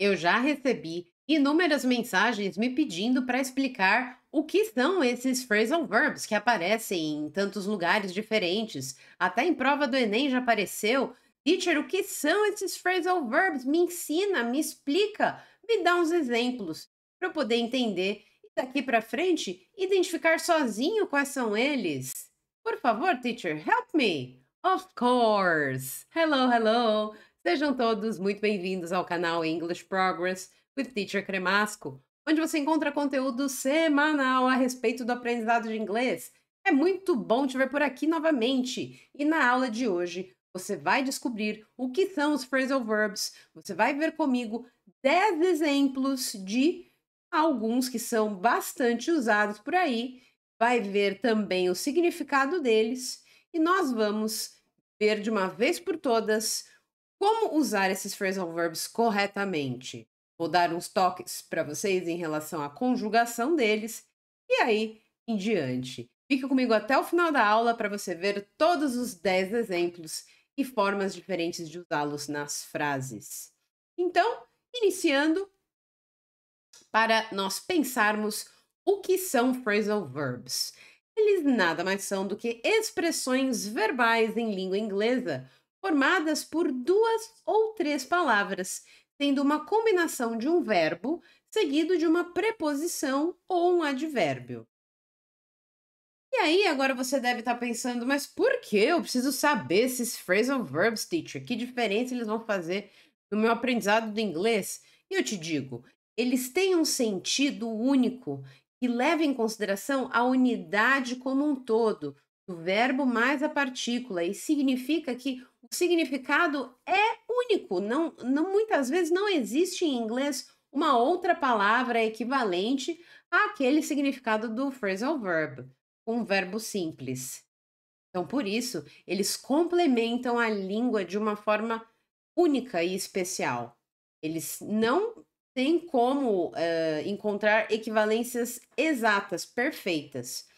Eu já recebi inúmeras mensagens me pedindo para explicar o que são esses phrasal verbs que aparecem em tantos lugares diferentes. Até em prova do Enem já apareceu. Teacher, o que são esses phrasal verbs? Me ensina, me explica, me dá uns exemplos para eu poder entender e daqui para frente identificar sozinho quais são eles. Por favor, teacher, help me. Of course. Hello, hello. Sejam todos muito bem-vindos ao canal English Progress with Teacher Cremasco, onde você encontra conteúdo semanal a respeito do aprendizado de inglês. É muito bom te ver por aqui novamente. E na aula de hoje, você vai descobrir o que são os phrasal verbs. Você vai ver comigo 10 exemplos de alguns que são bastante usados por aí. Vai ver também o significado deles e nós vamos ver de uma vez por todas como usar esses phrasal verbs corretamente? Vou dar uns toques para vocês em relação à conjugação deles e aí em diante. Fique comigo até o final da aula para você ver todos os 10 exemplos e formas diferentes de usá-los nas frases. Então, iniciando, para nós pensarmos o que são phrasal verbs. Eles nada mais são do que expressões verbais em língua inglesa formadas por duas ou três palavras, tendo uma combinação de um verbo seguido de uma preposição ou um advérbio. E aí, agora você deve estar pensando, mas por que eu preciso saber esses phrasal verbs, teacher? Que diferença eles vão fazer no meu aprendizado do inglês? E eu te digo, eles têm um sentido único que leva em consideração a unidade como um todo, do verbo mais a partícula, e significa que o significado é único. Muitas vezes não existe em inglês uma outra palavra equivalente àquele significado do phrasal verb com um verbo simples. Então, por isso, eles complementam a língua de uma forma única e especial. Eles não têm como encontrar equivalências exatas, perfeitas.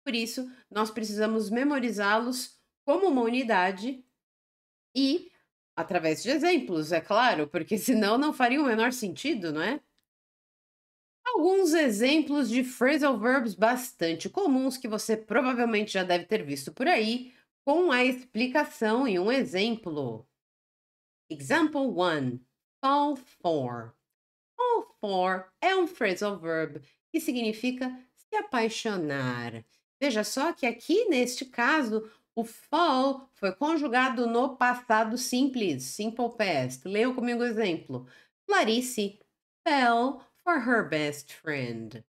Por isso, nós precisamos memorizá-los como uma unidade e através de exemplos, é claro, porque senão não faria o menor sentido, não é? Alguns exemplos de phrasal verbs bastante comuns que você provavelmente já deve ter visto por aí, com a explicação em um exemplo. Example 1. Fall for. Fall for é um phrasal verb que significa se apaixonar. Veja só que aqui, neste caso, o fall foi conjugado no passado simples, simple past. Leia comigo o exemplo. Clarice fell for her best friend.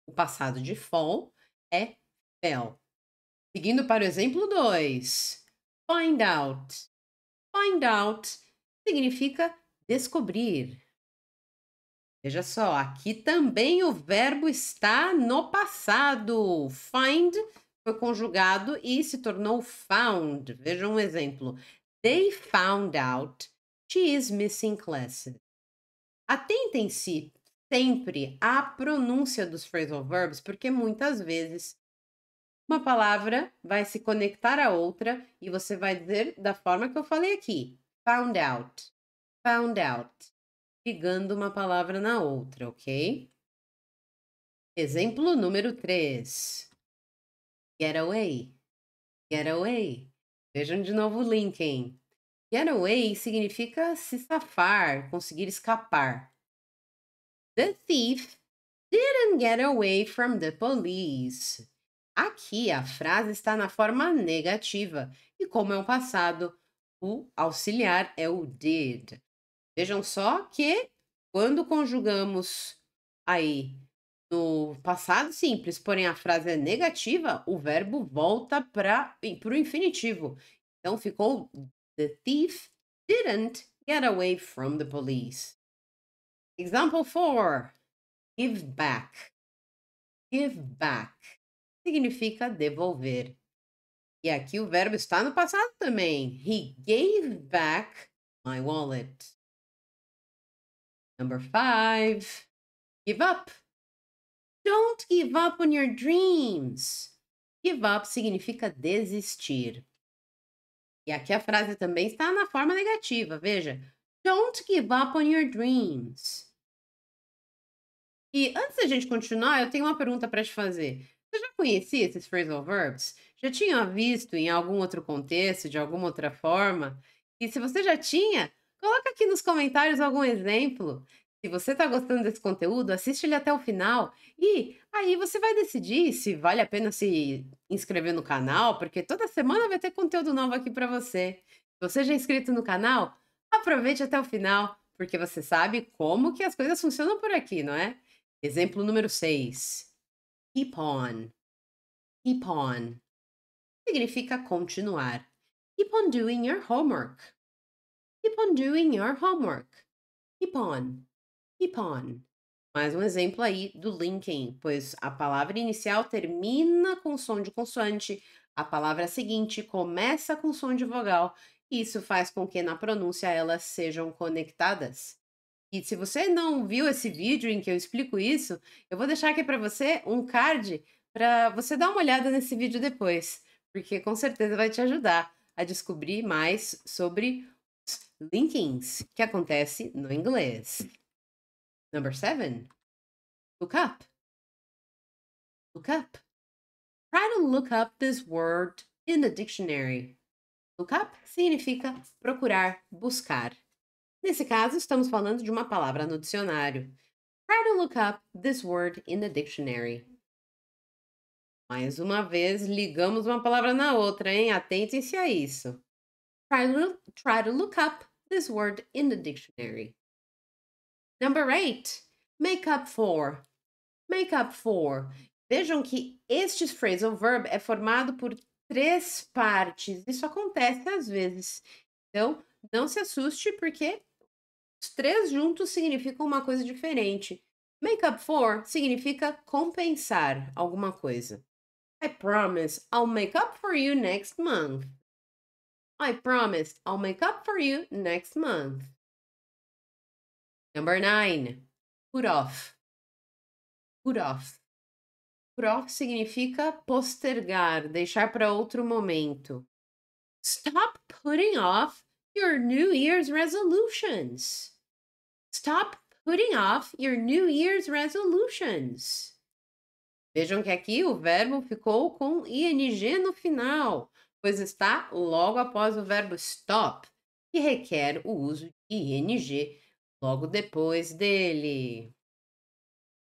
O passado de fall é fell. Seguindo para o exemplo 2. Find out. Find out significa descobrir. Veja só, aqui também o verbo está no passado. Find foi conjugado e se tornou found. Veja um exemplo. They found out she is missing classes. Atentem-se sempre à pronúncia dos phrasal verbs, porque muitas vezes uma palavra vai se conectar à outra e você vai dizer da forma que eu falei aqui. Found out. Found out. Ligando uma palavra na outra, ok? Exemplo número 3. Get away. Get away. Vejam de novo o link, hein? Get away significa se safar, conseguir escapar. The thief didn't get away from the police. Aqui a frase está na forma negativa e, como é o passado, o auxiliar é o did. Vejam só que quando conjugamos aí no passado simples, porém a frase é negativa, o verbo volta para o infinitivo. Então ficou The thief didn't get away from the police. Example 4. Give back. Give back significa devolver. E aqui o verbo está no passado também. He gave back my wallet. Number 5. Give up. Don't give up on your dreams. Give up significa desistir. E aqui a frase também está na forma negativa. Veja. Don't give up on your dreams. E antes da gente continuar, eu tenho uma pergunta para te fazer. Você já conhecia esses phrasal verbs? Já tinha visto em algum outro contexto, de alguma outra forma? E se você já tinha, coloca aqui nos comentários algum exemplo. Se você está gostando desse conteúdo, assiste ele até o final. E aí você vai decidir se vale a pena se inscrever no canal, porque toda semana vai ter conteúdo novo aqui para você. Se você já é inscrito no canal, aproveite até o final, porque você sabe como que as coisas funcionam por aqui, não é? Exemplo número 6. Keep on. Keep on. Significa continuar. Keep on doing your homework. Keep on doing your homework. Keep on. Keep on. Mais um exemplo aí do linking, pois a palavra inicial termina com som de consoante, a palavra seguinte começa com som de vogal. Isso faz com que na pronúncia elas sejam conectadas. E se você não viu esse vídeo em que eu explico isso, eu vou deixar aqui para você um card para você dar uma olhada nesse vídeo depois, porque com certeza vai te ajudar a descobrir mais sobre os linkings que acontece no inglês. Number 7. Look up. Look up. Try to look up this word in the dictionary. Look up significa procurar, buscar. Nesse caso, estamos falando de uma palavra no dicionário. Try to look up this word in the dictionary. Mais uma vez, ligamos uma palavra na outra, hein? Atentem-se a isso. Try to look up this word in the dictionary. Number 8. Make up for. Make up for. Vejam que este phrasal verb é formado por 3 partes. Isso acontece às vezes. Então, não se assuste, porque os 3 juntos significam uma coisa diferente. Make up for significa compensar alguma coisa. I promise I'll make up for you next month. I promise I'll make up for you next month. Number 9. Put off. Put off. Put off significa postergar, deixar para outro momento. Stop putting off your New Year's resolutions. Stop putting off your New Year's resolutions. Vejam que aqui o verbo ficou com ing no final, pois está logo após o verbo stop, que requer o uso de ing logo depois dele.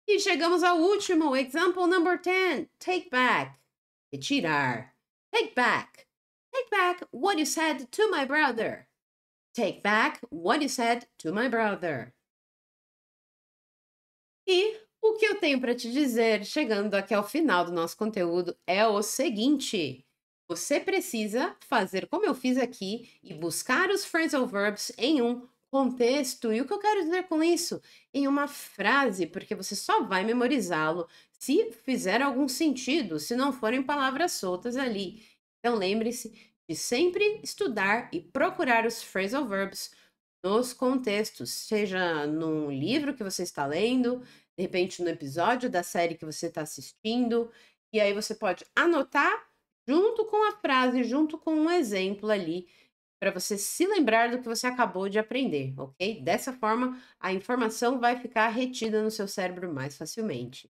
E chegamos ao último, example number 10, take back, retirar. Take back. Take back what you said to my brother. Take back what you said to my brother. E o que eu tenho para te dizer, chegando aqui ao final do nosso conteúdo, é o seguinte: você precisa fazer como eu fiz aqui e buscar os phrasal verbs em um contexto. E o que eu quero dizer com isso? Em uma frase, porque você só vai memorizá-lo se fizer algum sentido, se não forem palavras soltas ali. Então lembre-se de sempre estudar e procurar os phrasal verbs nos contextos, seja num livro que você está lendo, de repente no episódio da série que você está assistindo, e aí você pode anotar junto com a frase, junto com um exemplo ali, para você se lembrar do que você acabou de aprender, ok? Dessa forma, a informação vai ficar retida no seu cérebro mais facilmente.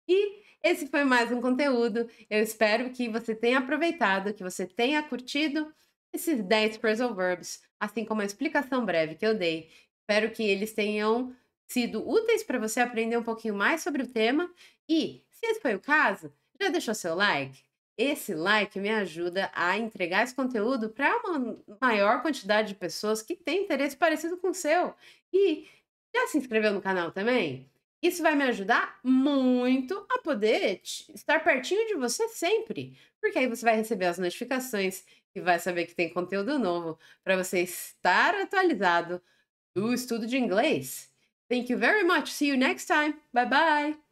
E esse foi mais um conteúdo. Eu espero que você tenha aproveitado, que você tenha curtido esses 10 phrasal verbs, assim como a explicação breve que eu dei. Espero que eles tenham sido úteis para você aprender um pouquinho mais sobre o tema. E, se esse foi o caso, já deixou seu like? Esse like me ajuda a entregar esse conteúdo para uma maior quantidade de pessoas que têm interesse parecido com o seu. E já se inscreveu no canal também? Isso vai me ajudar muito a poder estar pertinho de você sempre, porque aí você vai receber as notificações e vai saber que tem conteúdo novo para você estar atualizado do estudo de inglês. Thank you very much. See you next time. Bye bye.